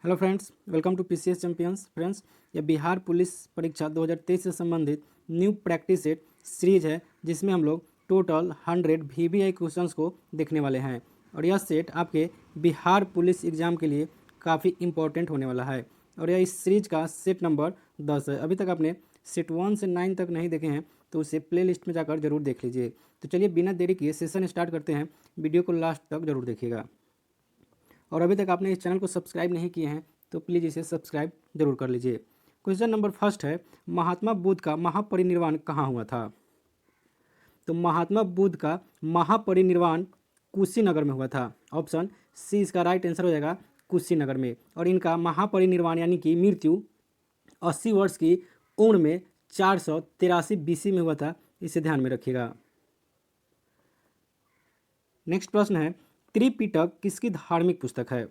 Hello friends, welcome to PCS champions. Friends, यह Bihar police परीक्षा 2023 से संबंधित न्यू प्रैक्टिस सेट सीरीज है, जिसमें हम लोग टोटल 100 वीवीआई क्वेश्चंस को देखने वाले हैं। और यह सेट आपके बिहार पुलिस एग्ज़ाम के लिए काफ़ी इंपॉर्टेंट होने वाला है। और यह इस सीरीज का सेट नंबर 10 है। अभी तक आपने सेट 1 से 9 तक नहीं देखे हैं तो उसे प्ले लिस्ट में जाकर जरूर देख लीजिए। तो चलिए बिना देरी किए सेशन स्टार्ट करते हैं। वीडियो को लास्ट तक जरूर देखिएगा। और अभी तक आपने इस चैनल को सब्सक्राइब नहीं किए हैं तो प्लीज़ इसे सब्सक्राइब जरूर कर लीजिए। क्वेश्चन नंबर फर्स्ट है, महात्मा बुद्ध का महापरिनिर्वाण कहाँ हुआ था? तो महात्मा बुद्ध का महापरिनिर्वाण कुशीनगर में हुआ था। ऑप्शन सी इसका राइट आंसर हो जाएगा, कुशीनगर में। और इनका महापरिनिर्वाण यानी कि मृत्यु 80 वर्ष की उम्र में 483 BC में हुआ था। इसे ध्यान में रखिएगा। नेक्स्ट प्रश्न है, त्रिपिटक किसकी धार्मिक पुस्तक है?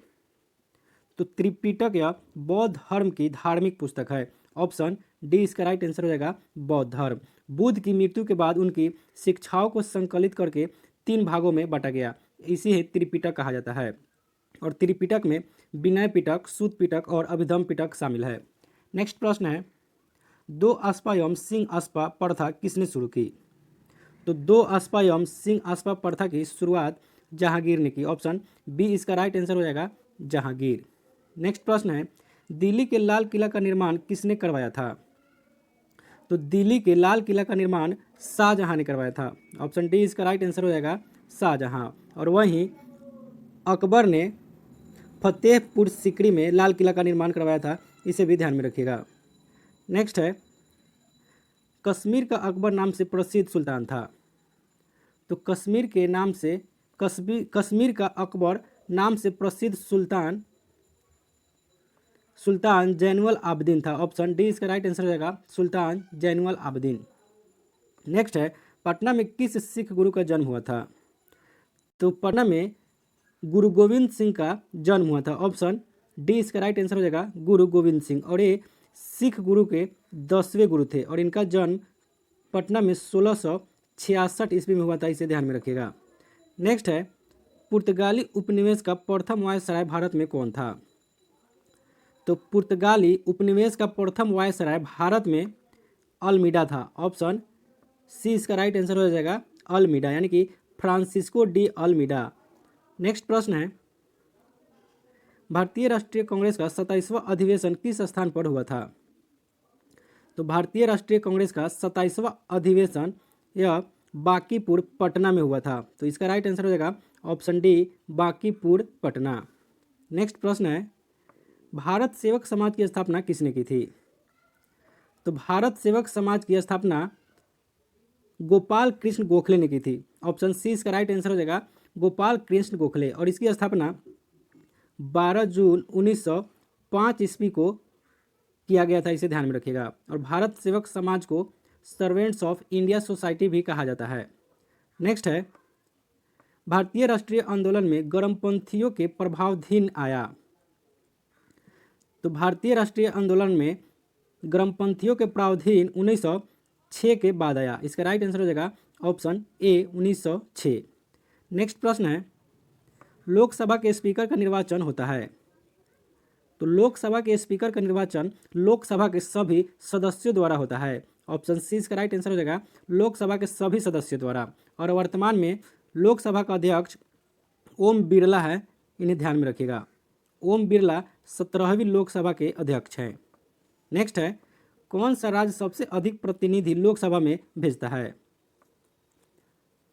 तो त्रिपिटक या बौद्ध धर्म की धार्मिक पुस्तक है। ऑप्शन डी इसका राइट आंसर हो जाएगा, बौद्ध धर्म। बुद्ध की मृत्यु के बाद उनकी शिक्षाओं को संकलित करके 3 भागों में बांटा गया, इसी त्रिपिटक कहा जाता है। और त्रिपिटक में विनय पिटक, सूत पिटक और अभिधम पिटक शामिल है। नेक्स्ट प्रश्न है, 2 अस्पा एवं सिंह अस्पा प्रथा किसने शुरू की? तो 2 अस्पा एवं सिंह अस्पा प्रथा की शुरुआत जहांगीर ने की। ऑप्शन बी इसका राइट आंसर हो जाएगा, जहांगीर। नेक्स्ट प्रश्न है, दिल्ली के लाल किला का निर्माण किसने करवाया था? तो दिल्ली के लाल किला का निर्माण शाहजहां ने करवाया था। ऑप्शन डी इसका राइट आंसर हो जाएगा, शाहजहां। और वहीं अकबर ने फतेहपुर सिकरी में लाल किला का निर्माण करवाया था, इसे भी ध्यान में रखिएगा। नेक्स्ट है, कश्मीर का अकबर नाम से प्रसिद्ध सुल्तान था। तो कश्मीर के नाम से कश्मीर का अकबर नाम से प्रसिद्ध सुल्तान जैनुल आबदीन था। ऑप्शन डी इसका राइट आंसर हो जाएगा, सुल्तान जैनुल आबदीन। नेक्स्ट है, पटना में किस सिख गुरु का जन्म हुआ था? तो पटना में गुरु गोविंद सिंह का जन्म हुआ था। ऑप्शन डी इसका राइट आंसर हो जाएगा, गुरु गोविंद सिंह। और ये सिख गुरु के 10वें गुरु थे और इनका जन्म पटना में 1666 ईस्वी में हुआ था, इसे ध्यान में रखिएगा। नेक्स्ट है, पुर्तगाली उपनिवेश का प्रथम वायसराय भारत में कौन था? तो पुर्तगाली उपनिवेश का प्रथम वायसराय भारत में अल्मीडा था। ऑप्शन सी इसका राइट आंसर हो जाएगा, अल्मीडा, यानी कि फ्रांसिस्को डी अल्मीडा। नेक्स्ट प्रश्न है, भारतीय राष्ट्रीय कांग्रेस का 27वां अधिवेशन किस स्थान पर हुआ था? तो भारतीय राष्ट्रीय कांग्रेस का 27वां अधिवेशन यह बांकीपुर पटना में हुआ था, तो इसका राइट आंसर हो जाएगा option D, Bankipur Patna. Next प्रश्न है, भारत सेवक समाज की स्थापना किसने की थी? तो भारत सेवक समाज की स्थापना गोपाल कृष्ण गोखले ने की थी। ऑप्शन सी इसका राइट आंसर हो जाएगा, गोपाल कृष्ण गोखले। और इसकी स्थापना 12 जून 1905 ईस्वी को किया गया था, इसे ध्यान में रखिएगा। और भारत सेवक समाज को सर्वेंट्स ऑफ इंडिया सोसाइटी भी कहा जाता है। नेक्स्ट है, भारतीय राष्ट्रीय आंदोलन में गर्मपंथियों के प्रभावाधीन आया। तो भारतीय राष्ट्रीय आंदोलन में गर्मपंथियों के प्रावधान 1906 के बाद आया, इसका राइट आंसर हो जाएगा ऑप्शन ए, 1906। नेक्स्ट प्रश्न है, लोकसभा के स्पीकर का निर्वाचन होता है। तो लोकसभा के स्पीकर का निर्वाचन लोकसभा के सभी सदस्यों द्वारा होता है। ऑप्शन सी इसका राइट आंसर हो जाएगा, लोकसभा के सभी सदस्यों द्वारा। और वर्तमान में लोकसभा का अध्यक्ष ओम बिरला है, इन्हें ध्यान में रखिएगा। ओम बिरला 17वीं लोकसभा के अध्यक्ष हैं। नेक्स्ट है, कौन सा राज्य सबसे अधिक प्रतिनिधि लोकसभा में भेजता है?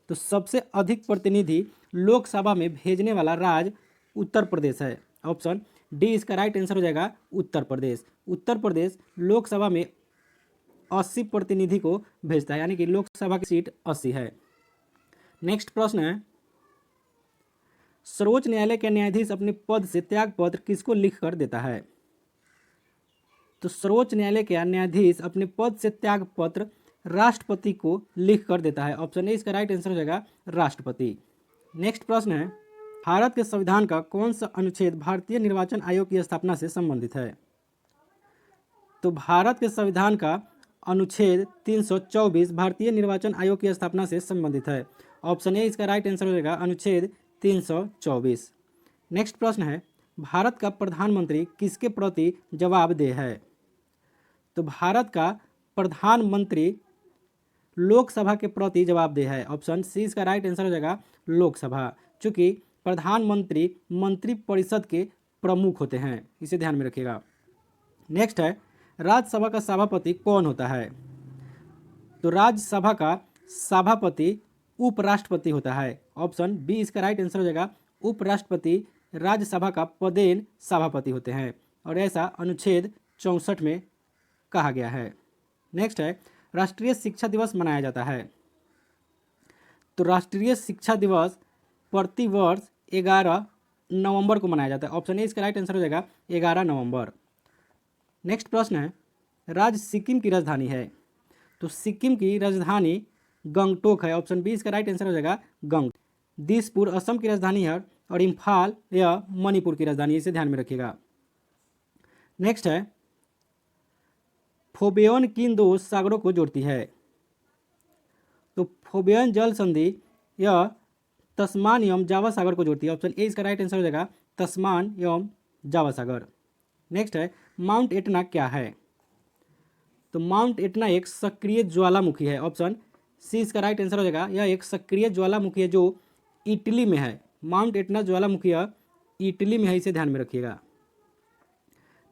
तो सबसे अधिक प्रतिनिधि लोकसभा में भेजने वाला राज्य उत्तर प्रदेश है। ऑप्शन डी इसका राइट आंसर हो जाएगा, उत्तर प्रदेश। उत्तर प्रदेश लोकसभा में 80 प्रतिनिधि को भेजता है, यानी कि लोकसभा की सीट 80 है। नेक्स्ट प्रश्न है, सर्वोच्च न्यायालय के न्यायाधीश अपने पद से त्याग पत्र किसको लिख कर देता है? तो सर्वोच्च न्यायालय के न्यायाधीश अपने पद से त्याग पत्र राष्ट्रपति को लिख कर देता है। ऑप्शन ए इसका राइट आंसर हो जाएगा, राष्ट्रपति। नेक्स्ट प्रश्न है, भारत के संविधान का कौन सा अनुच्छेद भारतीय निर्वाचन आयोग की स्थापना से संबंधित है? तो भारत के संविधान का अनुच्छेद 324 भारतीय निर्वाचन आयोग की स्थापना से संबंधित है। ऑप्शन ए इसका राइट आंसर हो जाएगा, अनुच्छेद 324। नेक्स्ट प्रश्न है, भारत का प्रधानमंत्री किसके प्रति जवाबदेह है? तो भारत का प्रधानमंत्री लोकसभा के प्रति जवाबदेह है। ऑप्शन सी इसका राइट आंसर हो जाएगा लोकसभा, चूँकि प्रधानमंत्री मंत्रिपरिषद के प्रमुख होते हैं, इसे ध्यान में रखिएगा। नेक्स्ट है, राज्यसभा का सभापति कौन होता है? तो राज्यसभा का सभापति उपराष्ट्रपति होता है। ऑप्शन बी इसका राइट आंसर हो जाएगा उपराष्ट्रपति राज्यसभा का पदेन सभापति होते हैं, और ऐसा अनुच्छेद 64 में कहा गया है। नेक्स्ट है, राष्ट्रीय शिक्षा दिवस मनाया जाता है। तो राष्ट्रीय शिक्षा दिवस प्रति वर्ष 11 नवंबर को मनाया जाता है। ऑप्शन ए इसका राइट आंसर हो जाएगा 11 नवंबर। नेक्स्ट प्रश्न है, राज्य सिक्किम की राजधानी है। तो सिक्किम की राजधानी गंगटोक है। ऑप्शन बी इसका राइट आंसर हो जाएगा गंग। दिसपुर असम की राजधानी है, और इम्फाल यह मणिपुर की राजधानी, इसे ध्यान में रखिएगा। नेक्स्ट है, फोबियन किन दो सागरों को जोड़ती है? तो फोबियन जल संधि यह तस्मान एवं जावा सागर को जोड़ती है। ऑप्शन ए इसका राइट आंसर हो जाएगा तस्मान एवं जावा सागर। नेक्स्ट है, माउंट एटना क्या है? तो माउंट एटना एक सक्रिय ज्वालामुखी है। ऑप्शन सी इसका राइट आंसर हो जाएगा, यह एक सक्रिय ज्वालामुखी है जो इटली में है। माउंट एटना ज्वालामुखी इटली में है, इसे ध्यान में रखिएगा।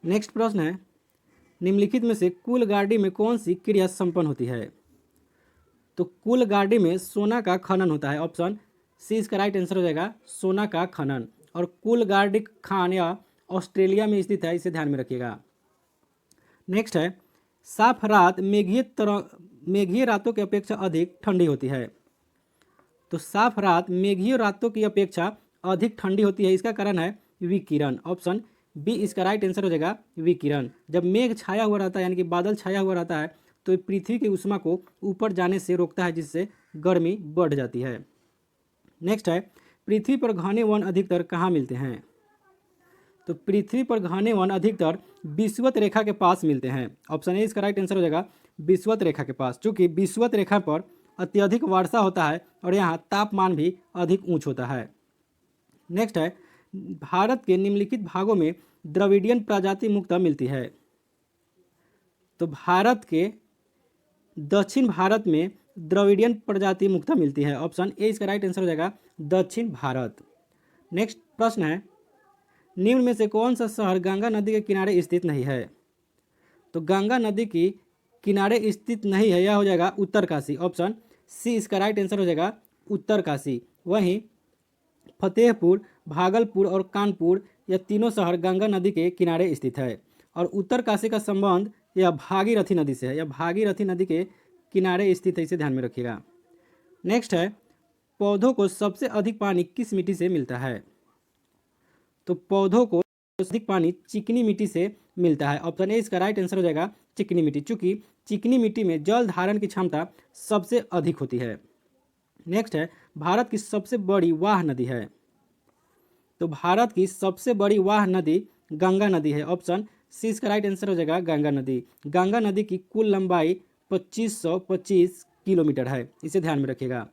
नेक्स्ट प्रश्न है, निम्नलिखित में से कूलगार्डी में कौन सी क्रिया संपन्न होती है? तो कूलगार्डी में सोना का खनन होता है। ऑप्शन सी इसका राइट आंसर हो जाएगा सोना का खनन, और कूलगार्डी खान या ऑस्ट्रेलिया में स्थित है, इसे ध्यान में रखिएगा। नेक्स्ट है, साफ रात मेघीय रातों की अपेक्षा अधिक ठंडी होती है। तो साफ रात मेघीय रातों की अपेक्षा अधिक ठंडी होती है, इसका कारण है विकिरण। ऑप्शन बी इसका राइट आंसर हो जाएगा विकिरण। जब मेघ छाया हुआ रहता है यानी कि बादल छाया हुआ रहता है तो पृथ्वी की ऊष्मा को ऊपर जाने से रोकता है, जिससे गर्मी बढ़ जाती है। नेक्स्ट है, पृथ्वी पर घने वन अधिकतर कहाँ मिलते हैं? तो पृथ्वी पर घने वन अधिकतर विषुवत रेखा के पास मिलते हैं। ऑप्शन ए इसका राइट आंसर हो जाएगा विषुवत रेखा के पास, चूँकि विषुवत रेखा पर अत्यधिक वर्षा होता है और यहाँ तापमान भी अधिक ऊंच होता है। नेक्स्ट है, भारत के निम्नलिखित भागों में द्रविडियन प्रजाति मुख्यतः मिलती है। तो भारत के दक्षिण भारत में द्रविडियन प्रजाति मुख्यतः मिलती है। ऑप्शन ए इसका राइट आंसर हो जाएगा दक्षिण भारत। नेक्स्ट प्रश्न है, निम्न में से कौन सा शहर गंगा नदी के किनारे स्थित नहीं है? तो गंगा नदी की किनारे स्थित नहीं है, यह हो जाएगा उत्तरकाशी। ऑप्शन सी इसका राइट आंसर हो जाएगा उत्तरकाशी। वहीं फतेहपुर, भागलपुर और कानपुर यह तीनों शहर गंगा नदी के किनारे स्थित है, और उत्तरकाशी का संबंध यह भागीरथी नदी से है। यह भागीरथी नदी के किनारे स्थित है, इसे ध्यान में रखिएगा। नेक्स्ट है, पौधों को सबसे अधिक पानी किस मिट्टी से मिलता है? तो पौधों को अधिक पानी चिकनी मिट्टी से मिलता है। ऑप्शन ए इसका राइट आंसर हो जाएगा चिकनी मिट्टी, चूँकि चिकनी मिट्टी में जल धारण की क्षमता सबसे अधिक होती है। नेक्स्ट है, भारत की सबसे बड़ी वाह नदी है। तो भारत की सबसे बड़ी वाह नदी गंगा नदी है। ऑप्शन सी इसका राइट आंसर हो जाएगा गंगा नदी। गंगा नदी की कुल लंबाई 2525 किलोमीटर है, इसे ध्यान में रखिएगा।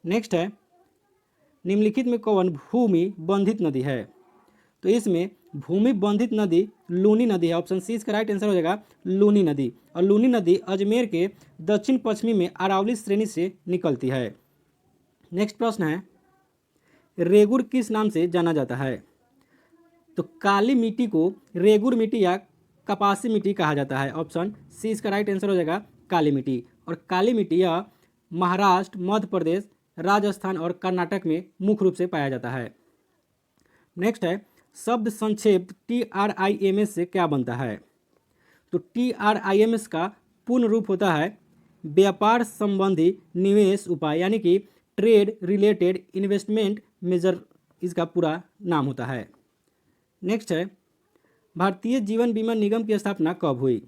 नेक्स्ट है, निम्नलिखित में कौन भूमि बंधित नदी है? तो इसमें भूमि बंधित नदी लूनी नदी है। ऑप्शन सी इसका राइट आंसर हो जाएगा लूनी नदी, और लूनी नदी अजमेर के दक्षिण पश्चिमी में अरावली श्रेणी से निकलती है। नेक्स्ट प्रश्न है, रेगुर किस नाम से जाना जाता है? तो काली मिट्टी को रेगुर मिट्टी या कपासी मिट्टी कहा जाता है। ऑप्शन सी इसका राइट आंसर हो जाएगा काली मिट्टी, और काली मिट्टी यह महाराष्ट्र, मध्य प्रदेश, राजस्थान और कर्नाटक में मुख्य रूप से पाया जाता है। नेक्स्ट है, शब्द संक्षेप TRIMS से क्या बनता है? तो TRIMS का पूर्ण रूप होता है व्यापार संबंधी निवेश उपाय, यानी कि ट्रेड रिलेटेड इन्वेस्टमेंट मेजर इसका पूरा नाम होता है। नेक्स्ट है, भारतीय जीवन बीमा निगम की स्थापना कब हुई?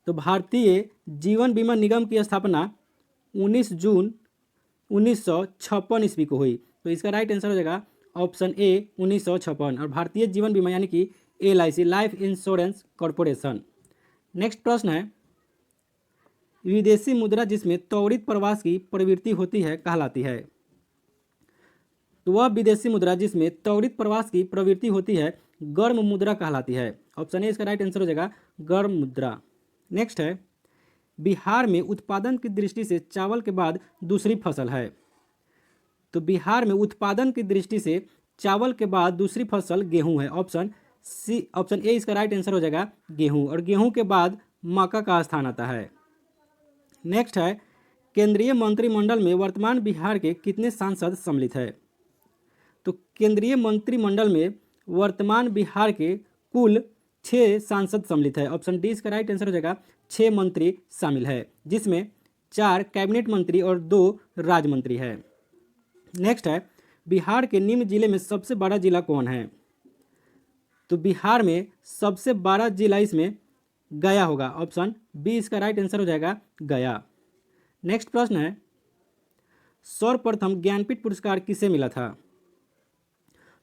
तो भारतीय जीवन बीमा निगम की स्थापना 19 जून 1956 ईस्वी को हुई। तो इसका राइट आंसर हो जाएगा ऑप्शन ए 1956, और भारतीय जीवन बीमा यानी कि LIC life insurance corporation. Next प्रश्न है, विदेशी मुद्रा जिसमें त्वरित प्रवास की प्रवृत्ति होती है कहलाती है? तो वह विदेशी मुद्रा जिसमें त्वरित प्रवास की प्रवृत्ति होती है गर्म मुद्रा कहलाती है। ऑप्शन ए इसका राइट आंसर हो जाएगा गर्म मुद्रा। नेक्स्ट है, बिहार में उत्पादन की दृष्टि से चावल के बाद दूसरी फसल है। तो बिहार में उत्पादन की दृष्टि से चावल के बाद दूसरी फसल गेहूं है। ऑप्शन ए इसका राइट आंसर हो जाएगा गेहूं, और गेहूं के बाद मक्का का स्थान आता है। नेक्स्ट है, केंद्रीय मंत्रिमंडल में वर्तमान बिहार के कितने सांसद सम्मिलित है। तो केंद्रीय मंत्रिमंडल में वर्तमान बिहार के कुल 6 सांसद सम्मिलित है। ऑप्शन डी इसका राइट आंसर हो जाएगा 6 मंत्री शामिल है, जिसमें 4 कैबिनेट मंत्री और 2 राज्य मंत्री है। नेक्स्ट है, बिहार के निम्न जिले में सबसे बड़ा जिला कौन है। तो बिहार में सबसे बड़ा जिला इसमें गया होगा। ऑप्शन बी इसका राइट आंसर हो जाएगा गया। नेक्स्ट प्रश्न है, सर्वप्रथम ज्ञानपीठ पुरस्कार किसे मिला था।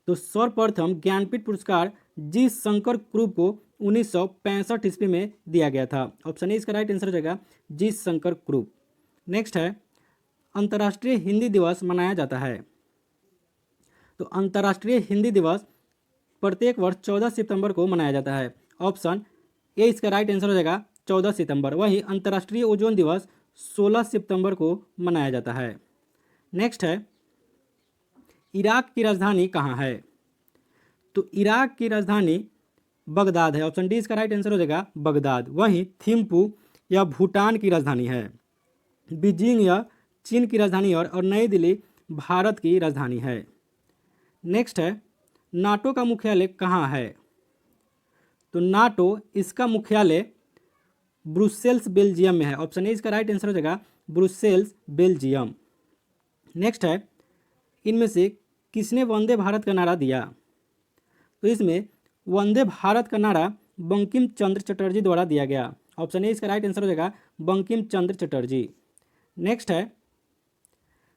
तो सर्वप्रथम ज्ञानपीठ पुरस्कार जी शंकर क्रूप को 1965 ईस्वी में दिया गया था। ऑप्शन ए इसका राइट आंसर हो जाएगा जी शंकर क्रूप। नेक्स्ट है, अंतर्राष्ट्रीय हिंदी दिवस मनाया जाता है। तो अंतर्राष्ट्रीय हिंदी दिवस प्रत्येक वर्ष 14 सितंबर को मनाया जाता है। ऑप्शन ए इसका राइट आंसर हो जाएगा 14 सितंबर। वहीं अंतर्राष्ट्रीय ओजोन दिवस 16 सितंबर को मनाया जाता है। नेक्स्ट है, इराक की राजधानी कहाँ है। तो इराक की राजधानी बगदाद है। ऑप्शन डी इसका राइट आंसर हो जाएगा बगदाद। वहीं थिम्पू यह भूटान की राजधानी है। बीजिंग यह चीन की राजधानी और नई दिल्ली भारत की राजधानी है। नेक्स्ट है, नाटो का मुख्यालय कहाँ है। तो नाटो इसका मुख्यालय ब्रुसेल्स बेल्जियम में है। ऑप्शन ए इसका राइट आंसर हो जाएगा ब्रुसेल्स बेल्जियम। नेक्स्ट है, इनमें से किसने वंदे भारत का नारा दिया। तो इसमें वंदे भारत का नारा बंकिम चंद्र चटर्जी द्वारा दिया गया। ऑप्शन ए इसका राइट आंसर हो जाएगा बंकिम चंद्र चटर्जी। नेक्स्ट है,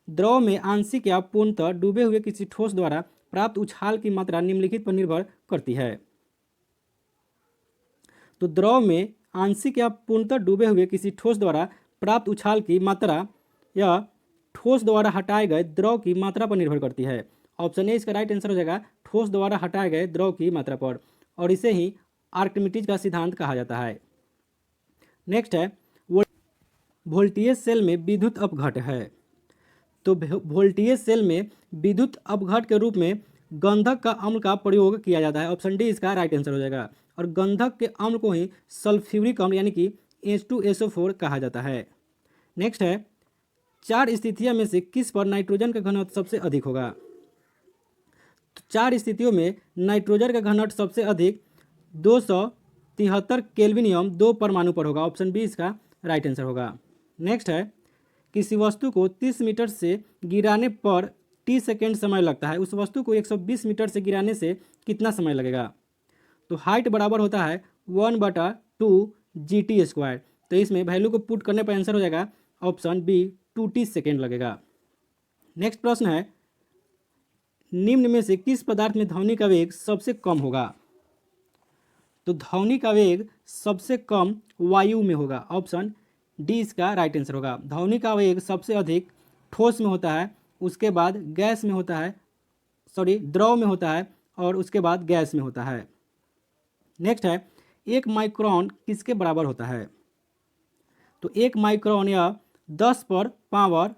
द्रव में आंशिक या पूर्णतः डूबे हुए किसी ठोस द्वारा प्राप्त उछाल की मात्रा निम्नलिखित पर निर्भर करती है। तो द्रव में आंशिक या पूर्णतः डूबे हुए किसी ठोस द्वारा प्राप्त उछाल की मात्रा या ठोस द्वारा हटाए गए द्रव की मात्रा पर निर्भर करती है। ऑप्शन ए इसका राइट आंसर हो जाएगा ठोस द्वारा हटाए गए द्रव की मात्रा पर, और इसे ही आर्किमिडीज का सिद्धांत कहा जाता है। नेक्स्ट है, वोल्टेज सेल में विद्युत अपघट है। तो वोल्टेज सेल में विद्युत अपघट के रूप में गंधक का अम्ल का प्रयोग किया जाता है। ऑप्शन डी इसका राइट आंसर हो जाएगा, और गंधक के अम्ल को ही सल्फ्यूरिक अम्ल यानी कि H2SO4 कहा जाता है। नेक्स्ट है, 4 स्थितियों में से किस पर नाइट्रोजन का घनत्व सबसे अधिक होगा। तो 4 स्थितियों में नाइट्रोजन का घनत्व सबसे अधिक 273 केल्विनियम 2 परमाणु पर होगा। ऑप्शन बी इसका राइट आंसर होगा। नेक्स्ट है, किसी वस्तु को 30 मीटर से गिराने पर t सेकेंड समय लगता है, उस वस्तु को 120 मीटर से गिराने से कितना समय लगेगा। तो हाइट बराबर होता है 1/2 GT²। तो इसमें वैल्यू को पुट करने पर आंसर हो जाएगा ऑप्शन बी 2t सेकेंड लगेगा। नेक्स्ट प्रश्न है, निम्न में से किस पदार्थ में ध्वनि का वेग सबसे कम होगा। तो ध्वनि का वेग सबसे कम वायु में होगा। ऑप्शन डी इसका राइट आंसर होगा। ध्वनि का वेग सबसे अधिक ठोस में होता है, उसके बाद गैस में होता है, द्रव में होता है, और उसके बाद गैस में होता है। नेक्स्ट है, 1 माइक्रोन किसके बराबर होता है। तो 1 माइक्रोन या 10 पर पावर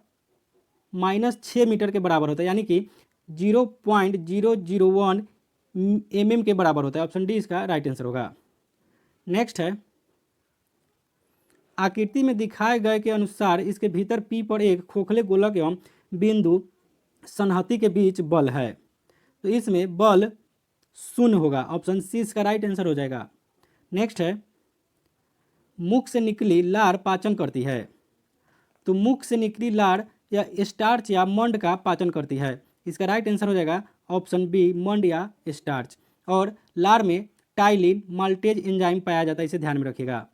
-6 मीटर के बराबर होता है, यानी कि 0.001 mm के बराबर होता है। ऑप्शन डी इसका राइट आंसर होगा। नेक्स्ट है, आकृति में दिखाए गए के अनुसार इसके भीतर P पर एक खोखले गोलक एवं बिंदु संहति के बीच बल है। तो इसमें बल 0 होगा। ऑप्शन सी इसका राइट आंसर हो जाएगा। नेक्स्ट है, मुख से निकली लार पाचन करती है। तो मुख से निकली लार या स्टार्च या मंड का पाचन करती है। इसका राइट आंसर हो जाएगा ऑप्शन बी मंड या स्टार्च। और लार में टाइलिन माल्टेज एंजाइम पाया जाता है, इसे ध्यान में रखिएगा।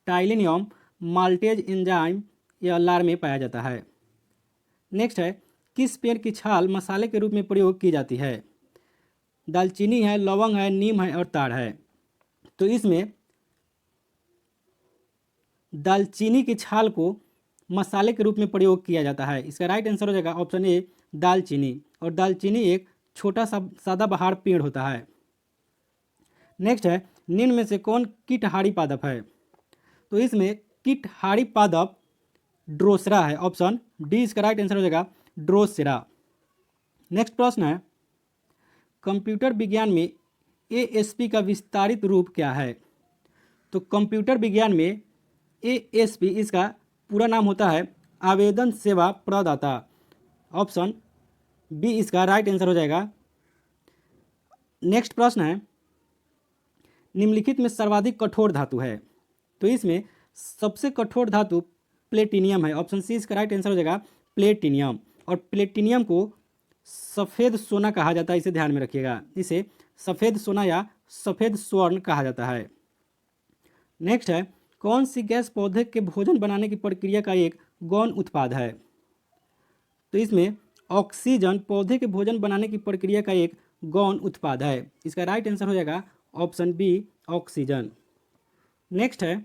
टाइलिन एवं माल्टेज एंजाइम या लार में पाया जाता है। नेक्स्ट है, किस पेड़ की छाल मसाले के रूप में प्रयोग की जाती है। दालचीनी है, लौंग है, नीम है और ताड़ है। तो इसमें दालचीनी की छाल को मसाले के रूप में प्रयोग किया जाता है। इसका राइट आंसर हो जाएगा ऑप्शन ए दालचीनी। और दालचीनी एक छोटा सा सदाबहार पेड़ होता है। नेक्स्ट है, निम्न में से कौन कीटहारी पादप है? तो इसमें कीटहारी पादप ड्रोसरा है, ऑप्शन डी इसका राइट आंसर हो जाएगा, ड्रोसेरा। नेक्स्ट प्रश्न है, कंप्यूटर विज्ञान में एएसपी का विस्तारित रूप क्या है? तो कंप्यूटर विज्ञान में एएसपी इसका पूरा नाम होता है आवेदन सेवा प्रदाता, ऑप्शन बी इसका राइट आंसर हो जाएगा। नेक्स्ट प्रश्न है, निम्नलिखित में सर्वाधिक कठोर धातु है? तो इसमें सबसे कठोर धातु प्लेटिनियम है, ऑप्शन सी इसका राइट आंसर हो जाएगा, प्लेटिनियम। और प्लेटिनियम को सफ़ेद सोना कहा जाता है, इसे ध्यान में रखिएगा, इसे सफ़ेद सोना या सफ़ेद स्वर्ण कहा जाता है। नेक्स्ट है, कौन सी गैस पौधे के भोजन बनाने की प्रक्रिया का एक गौण उत्पाद है? तो इसमें ऑक्सीजन पौधे के भोजन बनाने की प्रक्रिया का एक गौण उत्पाद है, इसका राइट आंसर हो जाएगा ऑप्शन बी, ऑक्सीजन। नेक्स्ट है,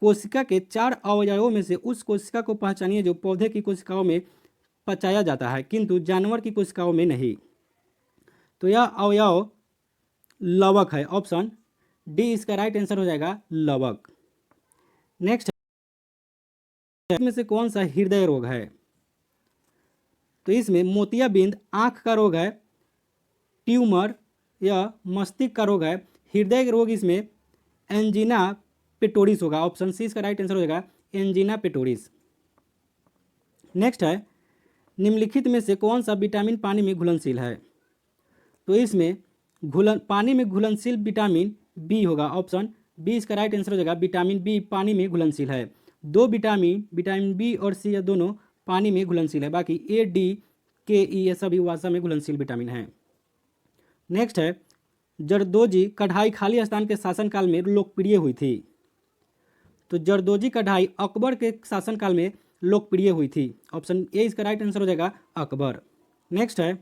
कोशिका के 4 अवयवों में से उस कोशिका को पहचानिए जो पौधे की कोशिकाओं में पचाया जाता है किंतु जानवर की कोशिकाओं में नहीं। तो यह अवयव लवक है, ऑप्शन डी इसका राइट आंसर हो जाएगा, लवक। नेक्स्ट है, इसमें से कौन सा हृदय रोग है? तो इसमें मोतियाबिंद आंख का रोग है, ट्यूमर या मस्तिष्क का रोग है, हृदय रोग इसमें एंजीना पेटोरिस होगा, ऑप्शन सी इसका राइट आंसर हो जाएगा, एंजीना पेटोरिस। नेक्स्ट है, निम्नलिखित में से कौन सा विटामिन पानी में घुलनशील है? तो इसमें पानी में घुलनशील विटामिन बी होगा, ऑप्शन बी इसका राइट आंसर हो जाएगा, विटामिन बी पानी में घुलनशील है। 2 विटामिन बी और सी ये दोनों पानी में घुलनशील है, बाकी ए, डी, के, ई ये सभी वसा में घुलनशील विटामिन हैं। नेक्स्ट है, जरदोजी कढ़ाई खाली स्थान के शासनकाल में लोकप्रिय हुई थी। तो जरदोजी कढ़ाई अकबर के शासनकाल में लोकप्रिय हुई थी, ऑप्शन ए इसका राइट आंसर हो जाएगा, अकबर। नेक्स्ट है,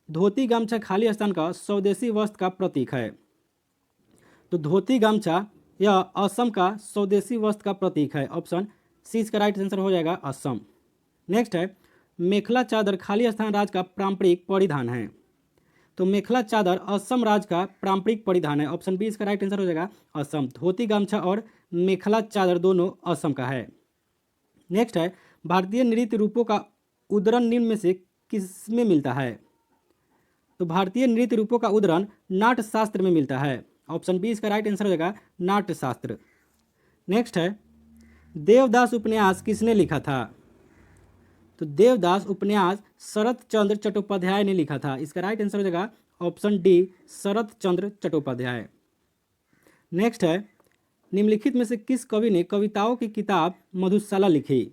धोती गामछा खाली स्थान का स्वदेशी वस्त्र का प्रतीक है। तो धोती गामछा यह असम का स्वदेशी वस्त्र का प्रतीक है, ऑप्शन सी इसका राइट आंसर हो जाएगा, असम। नेक्स्ट है, मेखला चादर खाली स्थान राज्य का पारंपरिक परिधान है। तो मेखला चादर असम राज्य का पारंपरिक परिधान है, ऑप्शन बी इसका राइट आंसर हो जाएगा, असम। धोती गामछा और मेखला चादर दोनों असम का है। नेक्स्ट है, भारतीय नृत्य रूपों का उदाहरण निम्न में से किसमें मिलता है? तो भारतीय नृत्य रूपों का उदाहरण नाट्य शास्त्र में मिलता है, ऑप्शन बी इसका राइट आंसर हो जाएगा, नाट्य शास्त्र। नेक्स्ट है, देवदास उपन्यास किसने लिखा था? तो देवदास उपन्यास शरत चंद्र चट्टोपाध्याय ने लिखा था, इसका राइट आंसर हो जाएगा, ऑप्शन डी, शरत चंद्र चट्टोपाध्याय। नेक्स्ट है, निम्नलिखित में से किस कवि ने कविताओं की किताब मधुशाला लिखी?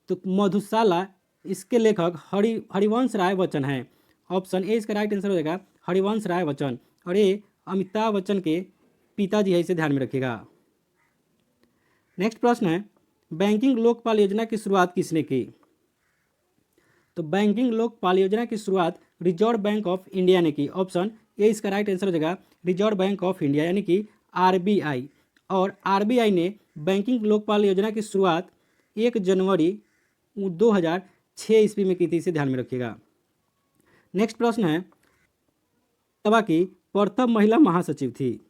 तो मधुशाला इसके लेखक हरिवंश राय बच्चन हैं, ऑप्शन ए इसका राइट आंसर हो जाएगा, हरिवंश राय बच्चन। और ये अमिताभ बच्चन के पिताजी है, इसे ध्यान में रखिएगा। नेक्स्ट प्रश्न है, बैंकिंग लोकपाल योजना की शुरुआत किसने की? तो बैंकिंग लोकपाल योजना की शुरुआत रिजर्व बैंक ऑफ इंडिया ने की, ऑप्शन ए इसका राइट आंसर हो जाएगा, रिजर्व बैंक ऑफ इंडिया यानी कि आरबीआई। और आरबीआई ने बैंकिंग लोकपाल योजना की शुरुआत 1 जनवरी 2006 ईस्वी में की थी, इसे ध्यान में रखिएगा। नेक्स्ट प्रश्न है, लोकसभा की प्रथम महिला महासचिव थी?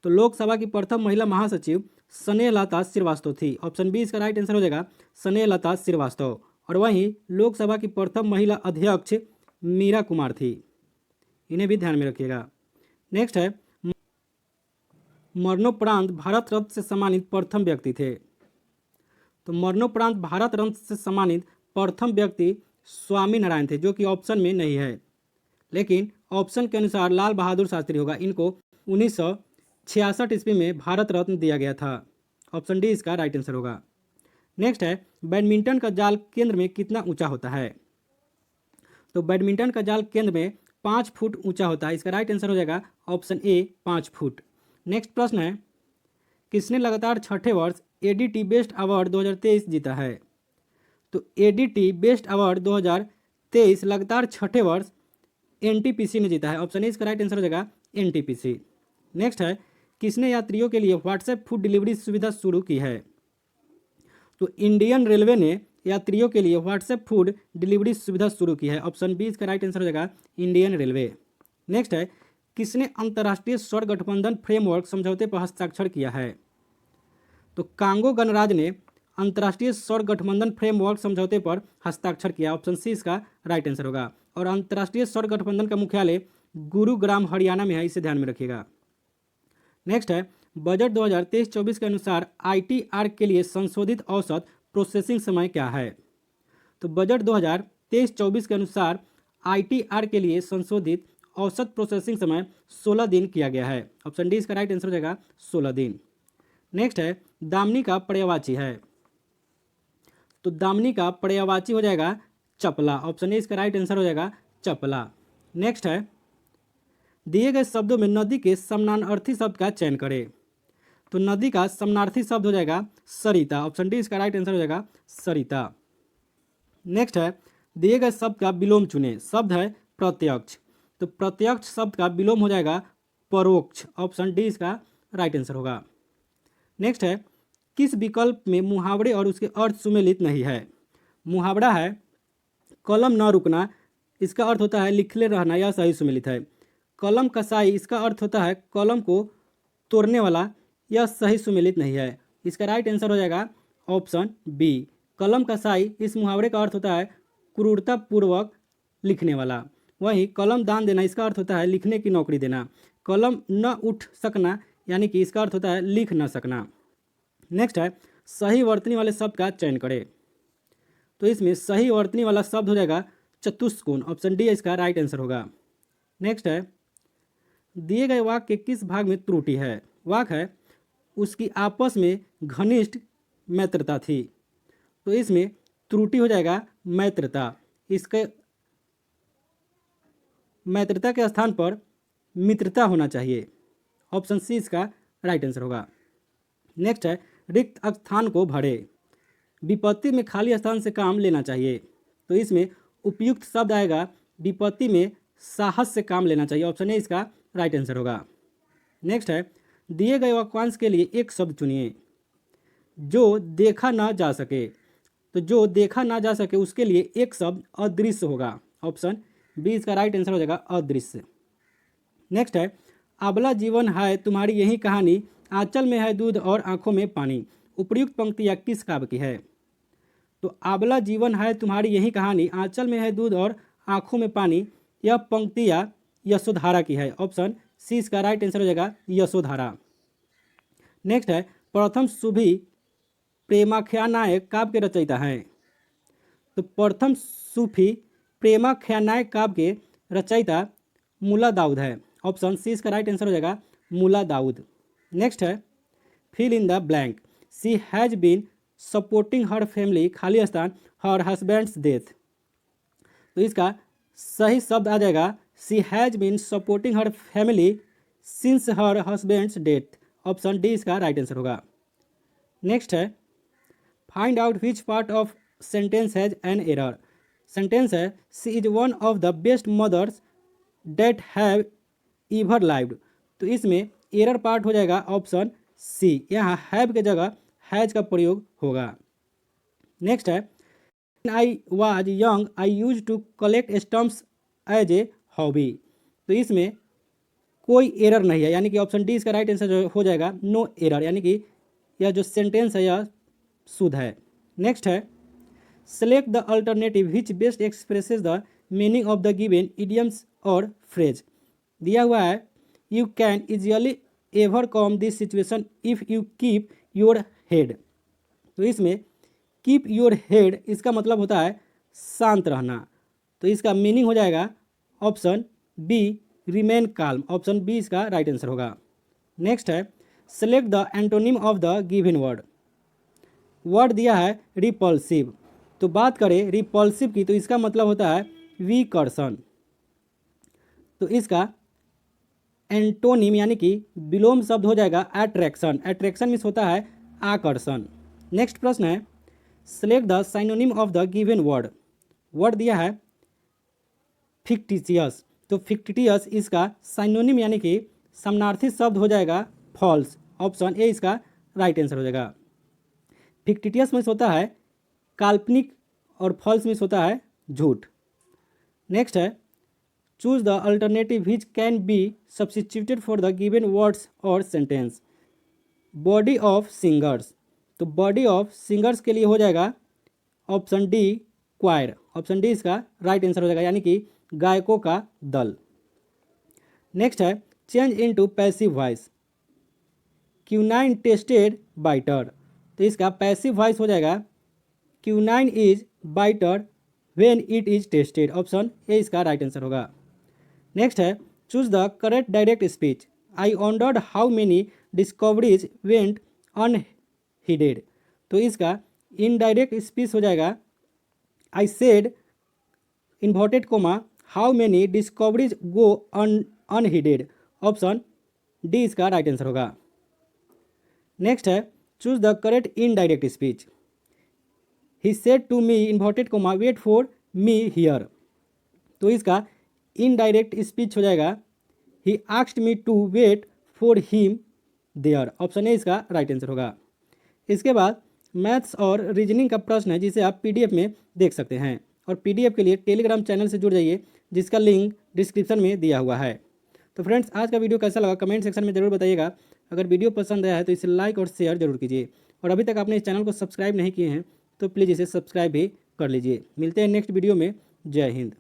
तो लोकसभा की प्रथम महिला महासचिव स्नेहलता श्रीवास्तव थी, ऑप्शन बी इसका राइट आंसर हो जाएगा, स्नेहलता श्रीवास्तव। और वहीं लोकसभा की प्रथम महिला अध्यक्ष मीरा कुमार थी, इन्हें भी ध्यान में रखिएगा। नेक्स्ट है, मरणोपरांत भारत रत्न से सम्मानित प्रथम व्यक्ति थे? तो मरणोपरांत भारत रत्न से सम्मानित प्रथम व्यक्ति स्वामी नारायण थे, जो कि ऑप्शन में नहीं है, लेकिन ऑप्शन के अनुसार लाल बहादुर शास्त्री होगा। इनको 1966 ईस्वी में भारत रत्न दिया गया था, ऑप्शन डी इसका राइट आंसर होगा। नेक्स्ट है, बैडमिंटन का जाल केंद्र में कितना ऊंचा होता है? तो बैडमिंटन का जाल केंद्र में 5 फुट ऊंचा होता है, इसका राइट आंसर हो जाएगा, ऑप्शन ए 5 फुट। नेक्स्ट प्रश्न है, किसने लगातार 6ठे वर्ष एडीटी बेस्ट अवार्ड 2023 जीता है? तो एडीटी बेस्ट अवार्ड 2023 लगातार 6ठे वर्ष एनटीपीसी ने जीता है, ऑप्शन ए इसका राइट आंसर हो जाएगा, एनटीपीसी। नेक्स्ट है, किसने यात्रियों के लिए व्हाट्सएप फूड डिलीवरी सुविधा शुरू की है? तो इंडियन रेलवे ने यात्रियों के लिए व्हाट्सएप फूड डिलीवरी सुविधा शुरू की है। ऑप्शन बी इसका राइट आंसर हो जाएगा इंडियन रेलवे। नेक्स्ट है, किसने अंतर्राष्ट्रीय सौर गठबंधन फ्रेमवर्क समझौते पर हस्ताक्षर किया है? तो कांगो गणराज्य ने अंतर्राष्ट्रीय सौर गठबंधन फ्रेमवर्क समझौते पर हस्ताक्षर किया। ऑप्शन सी इसका राइट आंसर होगा। और अंतर्राष्ट्रीय सौर गठबंधन का मुख्यालय गुरुग्राम हरियाणा में है, इसे ध्यान में रखिएगा। नेक्स्ट है, बजट 2023-24 के अनुसार आईटीआर के लिए संशोधित औसत प्रोसेसिंग समय क्या है? तो बजट 2023-24 के अनुसार आईटीआर के लिए संशोधित औसत प्रोसेसिंग समय 16 दिन किया गया है। ऑप्शन डी इसका राइट आंसर हो जाएगा 16 दिन। नेक्स्ट है, दामनी का पर्यायवाची है। तो दामनी का पर्यायवाची हो जाएगा चपला। ऑप्शन ए इसका राइट आंसर हो जाएगा चपला। नेक्स्ट है, दिए गए शब्दों में नदी के समानार्थी शब्द का चयन करें। तो नदी का समानार्थी शब्द हो जाएगा सरिता। ऑप्शन डी इसका राइट आंसर हो जाएगा सरिता। नेक्स्ट है, दिए गए शब्द का विलोम चुने। शब्द है प्रत्यक्ष, तो प्रत्यक्ष शब्द का विलोम हो जाएगा परोक्ष। ऑप्शन डी इसका राइट आंसर होगा। नेक्स्ट है, किस विकल्प में मुहावरे और उसके अर्थ सुमेलित नहीं है? मुहावरा है कलम न रुकना, इसका अर्थ होता है लिखले रहना, यह सही सुमेलित है। कलम कसाई, इसका अर्थ होता है कलम को तोड़ने वाला, यह सही सुमेलित नहीं है। इसका राइट आंसर हो जाएगा ऑप्शन बी कलम कसाई। इस मुहावरे का अर्थ होता है क्रूरतापूर्वक लिखने वाला। वहीं कलम दान देना, इसका अर्थ होता है लिखने की नौकरी देना। कलम न उठ सकना, यानी कि इसका अर्थ होता है लिख न सकना। नेक्स्ट है, सही वर्तनी वाले शब्द का चयन करें। तो इसमें सही वर्तनी वाला शब्द हो जाएगा चतुष्कोण। ऑप्शन डी इसका राइट आंसर होगा। नेक्स्ट है, दिए गए वाक्य के किस भाग में त्रुटि है? वाक्य है उसकी आपस में घनिष्ठ मैत्रता थी। तो इसमें त्रुटि हो जाएगा मैत्रता। इसके मैत्रता के स्थान पर मित्रता होना चाहिए। ऑप्शन सी इसका राइट आंसर होगा। नेक्स्ट है, रिक्त स्थान को भरे। विपत्ति में खाली स्थान से काम लेना चाहिए। तो इसमें उपयुक्त शब्द आएगा विपत्ति में साहस से काम लेना चाहिए। ऑप्शन ए इसका राइट आंसर होगा। नेक्स्ट है, दिए गए वाक्यांश के लिए एक शब्द चुनिए। जो देखा ना जा सके, तो जो देखा ना जा सके उसके लिए एक शब्द अदृश्य होगा। ऑप्शन बी इसका राइट आंसर हो जाएगा अदृश्य। नेक्स्ट है, अबला जीवन है तुम्हारी यही कहानी, आंचल में है दूध और आंखों में पानी। उपर्युक्त पंक्तियाँ किस काव्य की है? तो अबला जीवन है तुम्हारी यही कहानी, आंचल में है दूध और आंखों में पानी, यह पंक्तियाँ यशोधरा की है। ऑप्शन सी इसका राइट आंसर हो जाएगा यशोधरा। नेक्स्ट है, प्रथम सुभी प्रेमाख्यानायक काव्य के रचयिता हैं। तो प्रथम सूफी प्रेमाख्यानायक काव्य के रचयिता मुला दाऊद है। ऑप्शन सी इसका राइट आंसर हो जाएगा मुला दाऊद। नेक्स्ट है, fill in the blank. She has been supporting her family, खाली स्थान हर हस्बैंड्स डेथ। तो इसका सही शब्द आ जाएगा she has been supporting her family since her husband's death. Option D इसका राइट आंसर होगा। नेक्स्ट है, find out which part of sentence has an error. Sentence है she is one of the best mothers that have ever lived. तो इसमें error part हो जाएगा option C, यहाँ have के जगह हैज का प्रयोग होगा। नेक्स्ट है, I was young I use to collect stamps as a hobby. तो इसमें कोई एरर नहीं है, यानी कि ऑप्शन डी इसका राइट आंसर हो जाएगा नो एरर, यानी कि यह जो सेंटेंस है यह शुद्ध है। नेक्स्ट है, select the alternative which best expresses the meaning of the given idioms और फ्रेज। दिया हुआ है you can इजियली ever come this situation if you keep your head. तो इसमें कीप योर हेड इसका मतलब होता है शांत रहना। तो इसका मीनिंग हो जाएगा option B remain calm. Option B इसका राइट आंसर होगा। नेक्स्ट है, select the antonym of the given word. Word दिया है रिपल्सिव। तो बात करें रिपल्सिव की, तो इसका मतलब होता है विकर्षण। तो इसका एंटोनिम यानी कि विलोम शब्द हो जाएगा अट्रैक्शन। अट्रैक्शन मीन्स होता है आकर्षण। नेक्स्ट प्रश्न है, select the synonym of the given word. Word दिया है फिक्टिशियस। तो फिक्टिशियस इसका साइनोनिम यानी कि समानार्थी शब्द हो जाएगा फॉल्स। ऑप्शन ए इसका राइट आंसर हो जाएगा। फिक्टिशियस मीन्स होता है काल्पनिक और फॉल्स मीन्स होता है झूठ। नेक्स्ट है choose the alternative which can be substituted for the given words और सेंटेंस। बॉडी ऑफ सिंगर्स, तो बॉडी ऑफ सिंगर्स के लिए हो जाएगा option D choir. Option D इसका राइट आंसर हो जाएगा, यानी कि गायकों का दल। नेक्स्ट है change into passive voice, quinine tasted bitter, तो इसका पैसिव वॉइस हो जाएगा quinine is bitter when it is tasted. Option A इसका राइट आंसर होगा। नेक्स्ट है choose the correct direct speech. I wondered how many discoveries went unheeded, तो इसका indirect speech हो जाएगा I said inverted comma how many discoveries go unheeded. Option D इसका right answer होगा। Next है choose the correct indirect speech. He said to me inverted comma wait for me here, तो इसका indirect speech हो जाएगा he asked me to wait for him there. Option A इसका right answer होगा। इसके बाद मैथ्स और रीजनिंग का प्रश्न है जिसे आप पीडीएफ में देख सकते हैं, और पीडीएफ के लिए टेलीग्राम चैनल से जुड़ जाइए जिसका लिंक डिस्क्रिप्शन में दिया हुआ है। तो फ्रेंड्स आज का वीडियो कैसा लगा कमेंट सेक्शन में जरूर बताइएगा। अगर वीडियो पसंद आया है तो इसे लाइक और शेयर जरूर कीजिए, और अभी तक आपने इस चैनल को सब्सक्राइब नहीं किए हैं तो प्लीज़ इसे सब्सक्राइब भी कर लीजिए। मिलते हैं नेक्स्ट वीडियो में। जय हिंद।